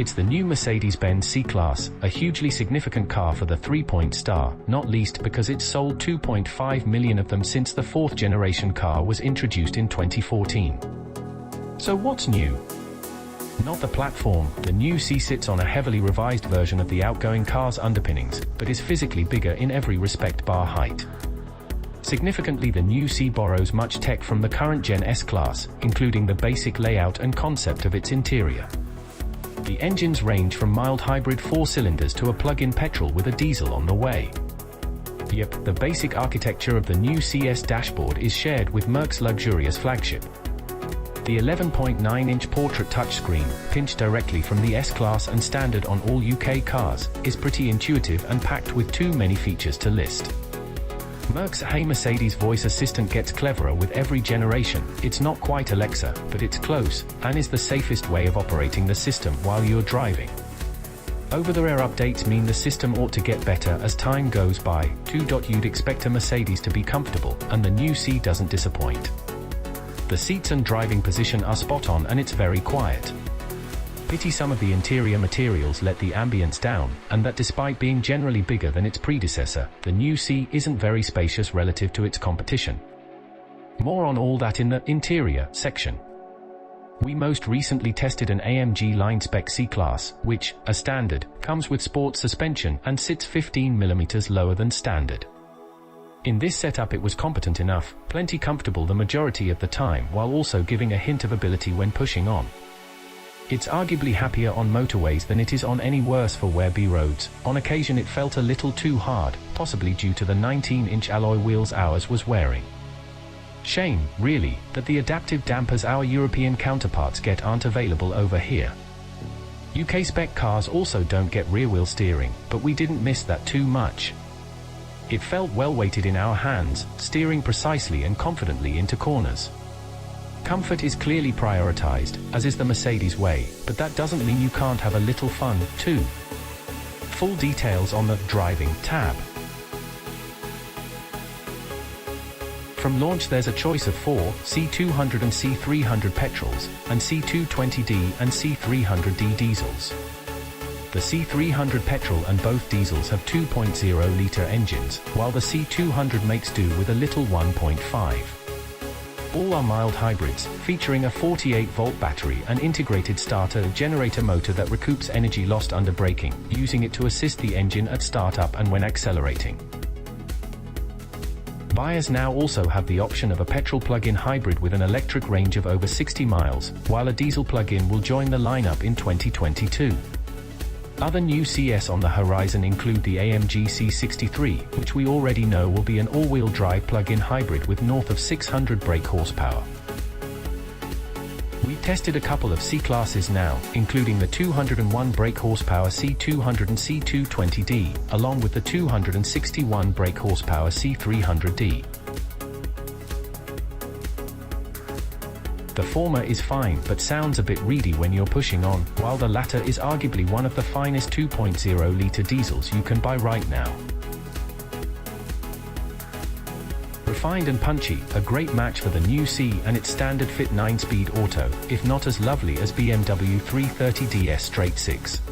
It's the new Mercedes-Benz C-Class, a hugely significant car for the three-point star, not least because it's sold 2.5 million of them since the fourth-generation car was introduced in 2014. So what's new? Not the platform. The new C sits on a heavily revised version of the outgoing car's underpinnings, but is physically bigger in every respect bar height. Significantly, the new C borrows much tech from the current Gen S-Class, including the basic layout and concept of its interior. The engines range from mild hybrid 4 cylinders to a plug-in petrol with a diesel on the way. Yep, the basic architecture of the new CS dashboard is shared with Merc's luxurious flagship. The 11.9-inch portrait touchscreen, pinched directly from the S-Class and standard on all UK cars, is pretty intuitive and packed with too many features to list. Merc's Hey Mercedes voice assistant gets cleverer with every generation. It's not quite Alexa, but it's close, and is the safest way of operating the system while you're driving. Over-the-air updates mean the system ought to get better as time goes by. You'd expect a Mercedes to be comfortable, and the new C doesn't disappoint. The seats and driving position are spot on, and it's very quiet. Pity some of the interior materials let the ambience down, and that despite being generally bigger than its predecessor, the new C isn't very spacious relative to its competition. More on all that in the interior section. We most recently tested an AMG line spec C-Class, which, as standard, comes with sports suspension and sits 15 mm lower than standard. In this setup it was competent enough, plenty comfortable the majority of the time while also giving a hint of ability when pushing on. It's arguably happier on motorways than it is on any worse for wear B roads. On occasion it felt a little too hard, possibly due to the 19-inch alloy wheels ours was wearing. Shame, really, that the adaptive dampers our European counterparts get aren't available over here. UK spec cars also don't get rear-wheel steering, but we didn't miss that too much. It felt well weighted in our hands, steering precisely and confidently into corners. Comfort is clearly prioritized, as is the Mercedes way, but that doesn't mean you can't have a little fun, too. Full details on the Driving tab. From launch there's a choice of 4 C200 and C300 petrols, and C220D and C300D diesels. The C300 petrol and both diesels have 2.0-litre engines, while the C200 makes do with a little 1.5. All are mild hybrids, featuring a 48-volt battery and integrated starter-generator motor that recoups energy lost under braking, using it to assist the engine at startup and when accelerating. Buyers now also have the option of a petrol plug-in hybrid with an electric range of over 60 miles, while a diesel plug-in will join the lineup in 2022. Other new CS on the horizon include the AMG C63, which we already know will be an all-wheel drive plug-in hybrid with north of 600 brake horsepower. We've tested a couple of C-classes now, including the 201 brake horsepower C200 and C220D, along with the 261 brake horsepower C300D. The former is fine but sounds a bit reedy when you're pushing on, while the latter is arguably one of the finest 2.0-litre diesels you can buy right now. Refined and punchy, a great match for the new C and its standard fit 9-speed auto, if not as lovely as BMW 330DS straight 6.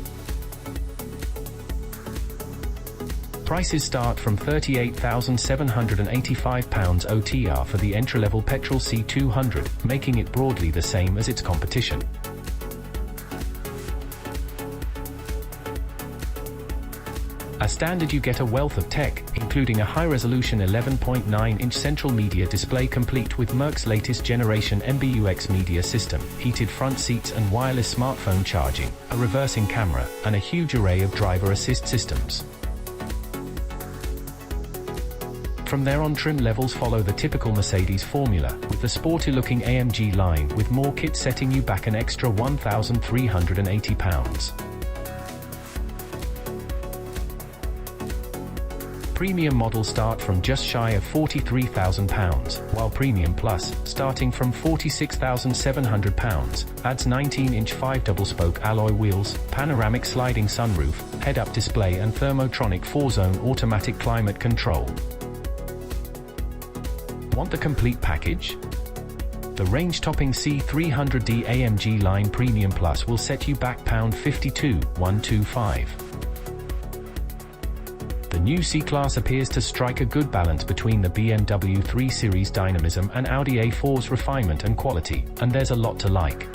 Prices start from £38,785 OTR for the entry-level petrol C200, making it broadly the same as its competition. As standard you get a wealth of tech, including a high-resolution 11.9-inch central media display complete with Merc's latest generation MBUX media system, heated front seats and wireless smartphone charging, a reversing camera, and a huge array of driver assist systems. From there on, trim levels follow the typical Mercedes formula, with the sporty-looking AMG line with more kit setting you back an extra £1,380. Premium models start from just shy of £43,000, while Premium Plus, starting from £46,700, adds 19-inch 5-double-spoke alloy wheels, panoramic sliding sunroof, head-up display and thermotronic 4-zone automatic climate control. Want the complete package? The range-topping C300D AMG Line Premium Plus will set you back £52,125. The new C-Class appears to strike a good balance between the BMW 3 Series dynamism and Audi A4's refinement and quality, and there's a lot to like.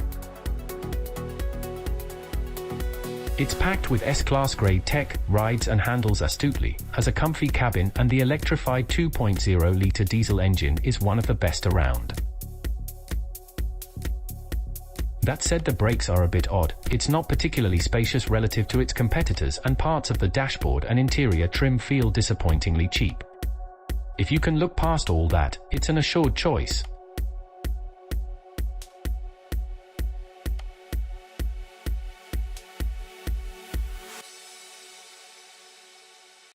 It's packed with S-Class grade tech, rides and handles astutely, has a comfy cabin, and the electrified 2.0-litre diesel engine is one of the best around. That said, the brakes are a bit odd. It's not particularly spacious relative to its competitors, and parts of the dashboard and interior trim feel disappointingly cheap. If you can look past all that, it's an assured choice.